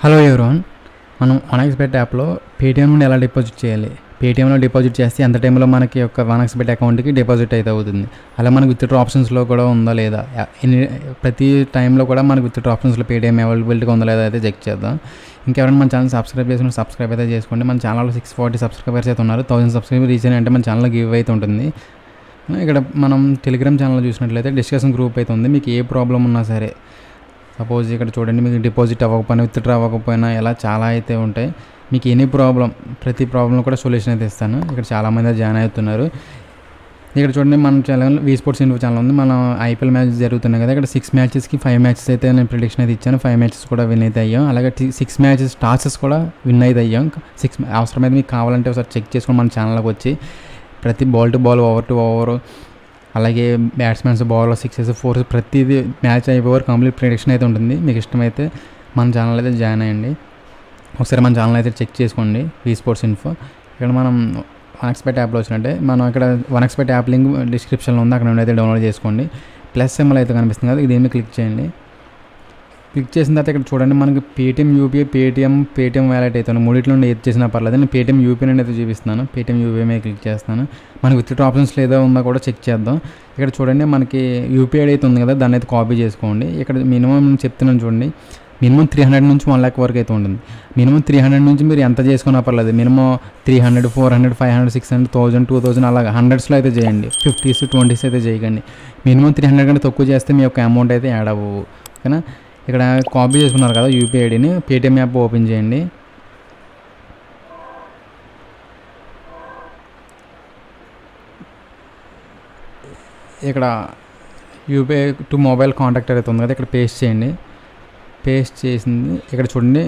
Hello everyone, మనం వన్ఎక్స్బెట్ యాప్లో Paytm నుండి ఎలా డిపాజిట్ చేయాలి, పేటీఎంలో డిపాజిట్ చేస్తే ఎంత టైంలో మనకి ఒక వన్ఎక్స్బెట్ అకౌంట్కి డిపాజిట్ అయితే అవుతుంది, అలా మనకు విత్డ్రా ఆప్షన్స్లో కూడా ఉందా లేదా, ప్రతి టైంలో కూడా మనకు విత్డ్రా ఆప్షన్స్లో పేటీఎం అవైలబిలిటీగా ఉందా లేదా అయితే చెక్ చేద్దాం. ఇంకెవరైనా మన ఛానల్ సబ్స్క్రైబ్ అయితే చేసుకోండి. మన ఛానల్లో 640 సబ్స్క్రైబర్స్ అయితే ఉన్నారు. 1000 సబ్స్క్రైబర్ రీచ్ అంటే మన ఛానల్లో గివ్ అయితే ఉంటుంది. ఇక్కడ మనం టెలిగ్రామ్ ఛానల్ చూసినట్లయితే డిస్కషన్ గ్రూప్ అయితే ఉంది. మీకు ఏ ప్రాబ్లం ఉన్నా సరే, సపోజ్ ఇక్కడ చూడండి, మీకు డిపాజిట్ అవ్వకపోయినా విత్డ్రా అవ్వకపోయినా ఇలా చాలా అయితే ఉంటాయి. మీకు ఎనీ ప్రాబ్లం, ప్రతి ప్రాబ్లం కూడా సొల్యూషన్ అయితే ఇస్తాను. ఇక్కడ చాలామంది జాయిన్ అవుతున్నారు. ఇక్కడ చూడండి, మన ఛానల్ వి స్పోర్ట్స్ ఇన్ఫో ఛానల్ ఉంది. మనం ఐపీఎల్ మ్యాచ్ జరుగుతున్నాయి కదా, ఇక్కడ 6 మ్యాచెస్కి 5 మ్యాచెస్ అయితే నేను ప్రిడిక్షన్ అయితే ఇచ్చాను. 5 మ్యాచెస్ కూడా విన్ అయితే అయ్యాం. అలాగే 6 మ్యాచెస్ టాసెస్ కూడా విన్ అయితే అయ్యాం. 6 అవసరమైతే మీకు కావాలంటే ఒకసారి చెక్ చేసుకొని మన ఛానల్కి వచ్చి ప్రతి ball to ball, over to over, అలాగే బ్యాట్స్మెన్స్ బాల్ 6 4 ప్రతిదీ మ్యాచ్ అయిపోయారు కంప్లీట్ ప్రిడిక్షన్ అయితే ఉంటుంది. మీకు ఇష్టమైతే మన ఛానల్ అయితే జాయిన్ అయ్యండి. ఒకసారి మన ఛానల్ అయితే చెక్ చేసుకోండి, వి స్పోర్ట్స్ ఇన్ఫో. ఇక్కడ మనం వన్ఎక్స్బెట్ యాప్లో వచ్చినట్టే మనం ఇక్కడ వన్ఎక్స్బెట్ యాప్ లింక్ డిస్క్రిప్షన్లో ఉంది, అక్కడ నుండి అయితే డౌన్లోడ్ చేసుకోండి. ప్లస్ సింబల్ అయితే కనిపిస్తుంది కదా, దీన్ని క్లిక్ చేయండి. క్లిక్ చేసిన తర్వాత ఇక్కడ చూడండి, మనకి పేటీఎం యూపీఐ, పేటీఎం వ్యాలెట్ అయితే ఉంది. మూడిట్లో నుండి ఏది చేసినా పర్లేదు. నేను పేటీఎం యూపీఐ నుండి అయితే చూపిస్తున్నాను. పేటీఎం యూపీఐ మీద క్లిక్ చేస్తాను. మనకి విత్డ్రా ఆప్షన్స్ లేదా ఉందా కూడా చెక్ చేద్దాం. ఇక్కడ చూడండి, మనకి యూపీఐ అయితే ఉంది కదా, దాన్ని అయితే కాపీ చేసుకోండి. ఇక్కడ మినిమం చెప్తున్నాను చూడండి, మినిమం 300 నుంచి 1 lakh వరకు అయితే ఉంటుంది. మినిమం 300 నుంచి మీరు ఎంత చేసుకున్నా పర్లేదు. మినిమం 300, 400, 500, 600, 1000, 2000 అలాగా 100స్లో అయితే చేయండి. 50s, 20s అయితే చేయకండి. మినిమం 300 కంటే తక్కువ చేస్తే మీ యొక్క అమౌంట్ అయితే యాడ్ అవ్వవు. ఓకేనా. ఇక్కడ కాపీ చేసుకున్నారు కదా యూపీఐ ఐడిని, పేటీఎం యాప్ ఓపెన్ చేయండి. ఇక్కడ యూపీఐ టు మొబైల్ కాంటాక్ట్ అయితే ఉంది కదా, ఇక్కడ పేస్ట్ చేయండి. పేస్ట్ చేసింది ఇక్కడ చూడండి,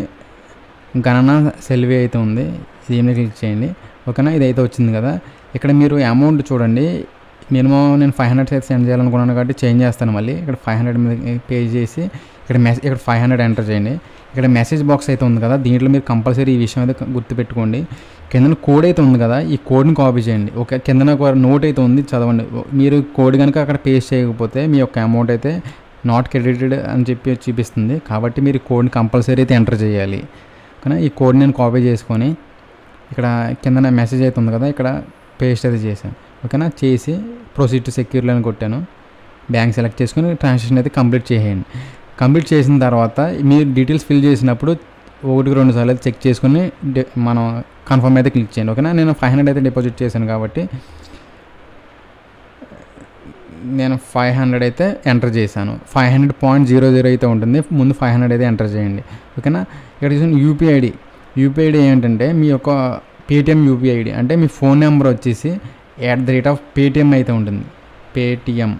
గణన సెల్వీ అయితే ఉంది, దీన్ని క్లిక్ చేయండి. ఓకేనా, ఇది అయితే వచ్చింది కదా. ఇక్కడ మీరు అమౌంట్ చూడండి, మినిమం నేను 500 అయితే సెండ్ చేయాలనుకున్నాను కాబట్టి చేంజ్ చేస్తాను. మళ్ళీ ఇక్కడ 500 మీద పే చేసి ఇక్కడ 500 ఎంటర్ చేయండి. ఇక్కడ మెసేజ్ బాక్స్ అయితే ఉంది కదా, దీంట్లో మీరు కంపల్సరీ ఈ విషయం అయితే గుర్తుపెట్టుకోండి. కింద కోడ్ అయితే ఉంది కదా, ఈ కోడ్ని కాపీ చేయండి. ఓకే, కింద ఒక నోట్ అయితే ఉంది, చదవండి. మీరు కోడ్ కనుక అక్కడ పేస్ట్ చేయకపోతే మీ యొక్క అమౌంట్ అయితే నాట్ క్రెడిటెడ్ అని చెప్పి చూపిస్తుంది. కాబట్టి మీరు కోడ్ని కంపల్సరీ అయితే ఎంటర్ చేయాలి. కానీ ఈ కోడ్ నేను కాపీ చేసుకొని ఇక్కడ కింద మెసేజ్ అయితే ఉంది కదా, ఇక్కడ పేస్ట్ అయితే చేశాను. ఓకేనా, చేసి ప్రొసీడ్ టు సెక్యూర్లో అని కొట్టాను. బ్యాంక్ సెలెక్ట్ చేసుకొని ట్రాన్సాక్షన్ అయితే కంప్లీట్ చేయండి. కంప్లీట్ చేసిన తర్వాత మీరు డీటెయిల్స్ ఫిల్ చేసినప్పుడు 1-2 సార్లు అయితే చెక్ చేసుకొని మనం కన్ఫర్మ్ అయితే క్లిక్ చేయండి. ఓకేనా, నేను 500 అయితే డిపాజిట్ చేశాను కాబట్టి నేను 500 అయితే ఎంటర్ చేశాను. 500.00 అయితే ఉంటుంది. ముందు 500 అయితే ఎంటర్ చేయండి. ఓకేనా, ఇక్కడ చూసిన యూపీఐ ఐడి ఏంటంటే మీ యొక్క పేటీఎం యూపీఐ ఐడి, అంటే మీ ఫోన్ నెంబర్ వచ్చేసి @పేటీఎం అయితే ఉంటుంది, పేటీఎం.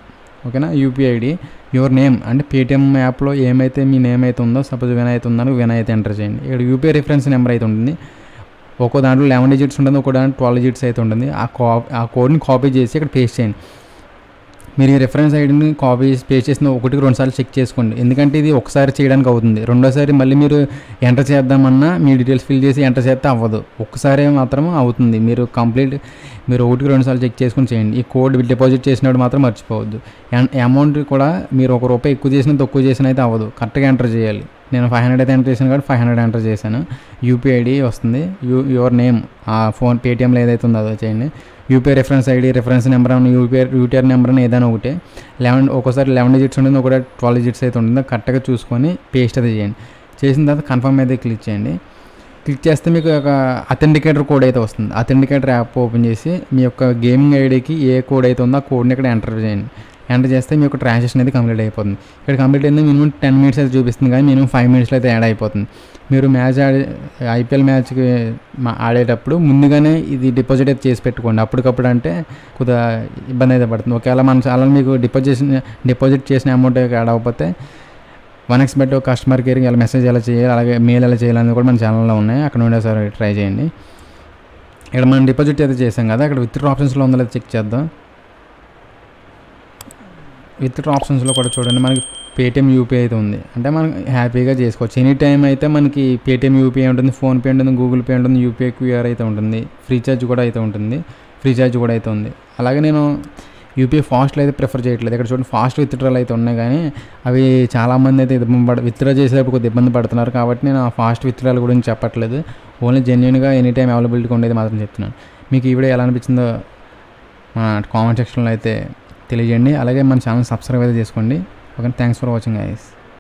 ఓకేనా, యూపీఐ ఐడి, యువర్ నేమ్ అంటే పేటీఎం యాప్లో ఏమైతే మీ నేమ్ అయితే ఉందో, సపోజ్ వినయ్ అయితే ఉందని వినయ్ అయితే ఎంటర్ చేయండి. ఇక్కడ యూపీఐ రిఫరెన్స్ నెంబర్ అయితే ఉంటుంది. ఒక్కో దాంట్లో 11 digits ఉంటుంది, ఒక్కో దాంట్లో 12 digits అయితే ఉంటుంది. ఆ కోడ్ని కాపీ చేసి ఇక్కడ పేస్ట్ చేయండి. మీరు ఈ రిఫరెన్స్ ఐడిని కాపీ చేసి పేస్ట్ చేసిన 1-2 సార్లు చెక్ చేసుకోండి. ఎందుకంటే ఇది ఒకసారి చేయడానికి అవుతుంది. రెండోసారి మళ్ళీ మీరు ఎంటర్ చేద్దామన్నా మీ డీటెయిల్స్ ఫిల్ చేసి ఎంటర్ చేస్తే అవ్వదు. ఒక్కసారి మాత్రం అవుతుంది. మీరు 1-2 సార్లు చెక్ చేసుకొని చేయండి. ఈ కోడ్ డిపాజిట్ చేసినప్పుడు మాత్రం మర్చిపోవద్దు. అమౌంట్ కూడా మీరు ₹1 ఎక్కువ చేసినా తక్కువ చేసినా అయితే అవ్వదు, కరెక్ట్గా ఎంటర్ చేయాలి. నేను 500 అయితే ఎంటర్ చేశాను కాబట్టి 500 ఎంటర్ చేశాను. యూపీఐ ఐడి వస్తుంది, యువర్ నేమ్ ఆ ఫోన్ పేటీఎంలో ఏదైతే ఉందో అదో చేయండి. UPI reference ID, reference number అని యూటీఆర్ నెంబర్ అని ఏదైనా ఒకటే. ఒక్కోసారి 11 digits ఉంటుంది, ఒకటి 12 digits అయితే ఉంటుంది. కరెక్ట్గా చూసుకొని పేస్ట్ అయితే చేయండి. చేసిన తర్వాత కన్ఫర్మ్ అయితే క్లిక్ చేయండి. క్లిక్ చేస్తే మీకు ఒక అథెంటికేటర్ కోడ్ అయితే వస్తుంది. అథెంటికేటర్ యాప్ ఓపెన్ చేసి మీ యొక్క గేమింగ్ ఐడికి ఏ కోడ్ అయితే ఉందో ఆ కోడ్ని ఇక్కడ ఎంటర్ చేయండి. ఎంటర్ చేస్తే మీ యొక్క ట్రాన్సాక్షన్ అయితే కంప్లీట్ అయిపోతుంది. ఇక్కడ కంప్లీట్ అయింది. మినిమం 10 minutes అయితే చూపిస్తుంది, కానీ మినిమం 5 minutesలో అయితే యాడ్ అయిపోతుంది. మీరు ఐపీఎల్ మ్యాచ్కి ఆడేటప్పుడు ముందుగానే ఇది డిపాజిట్ అయితే చేసి పెట్టుకోండి. అప్పటికప్పుడు అంటే కొద్దిగా ఇబ్బంది అయితే పడుతుంది. ఒకవేళ మన ఛానల్ మీకు డిపాజిట్ చేసిన అమౌంట్ యాడ్ అవ్వకపోతే వన్ఎక్స్బెట్ కస్టమర్ కేర్కి ఎలా మెసేజ్ ఎలా చేయాలి, అలాగే మెయిల్ ఎలా చేయాలని కూడా మన ఛానల్లో ఉన్నాయి. అక్కడ నుండి ఒకసారి ట్రై చేయండి. ఇక్కడ మనం డిపాజిట్ అయితే చేసాం కదా, ఇక్కడ విత్డ్రా ఆప్షన్స్లో ఉందో లేదా చెక్ చేద్దాం. విత్డ్రా ఆప్షన్స్లో కూడా చూడండి, మనకి పేటీఎం యూపీఐ అయితే ఉంది. అంటే మనం హ్యాపీగా చేసుకోవచ్చు. ఎనీ టైం అయితే మనకి పేటీఎం యూపీఐ ఉంటుంది, ఫోన్పే ఉంటుంది, గూగుల్ పే ఉంటుంది, యూపీఐ క్యూఆర్ అయితే ఉంటుంది, ఫ్రీచార్జ్ కూడా అయితే ఉంటుంది. అలాగే నేను యూపీఐ ఫాస్ట్లో అయితే ప్రిఫర్ చేయట్లేదు. ఇక్కడ చూడండి ఫాస్ట్ విత్డ్రాల్ అయితే ఉన్నాయి, కానీ అవి చాలామంది అయితే విత్డ్రా చేసేటప్పుడు కొద్దిగా ఇబ్బంది పడుతున్నారు. కాబట్టి నేను ఆ ఫాస్ట్ విత్డ్రాల్ గురించి చెప్పట్లేదు, ఓన్లీ జెన్యున్గా ఎనీ టైం అవైలబిలిటీ ఉండేది మాత్రం చెప్తున్నాను. మీకు ఈ వీడియో ఎలా అనిపించిందో మన కామెంట్ సెక్షన్లో అయితే తెలియజేయండి. అలాగే మన ఛానల్ సబ్స్క్రైబ్ అయితే చేసుకోండి. Okay, thanks for watching guys.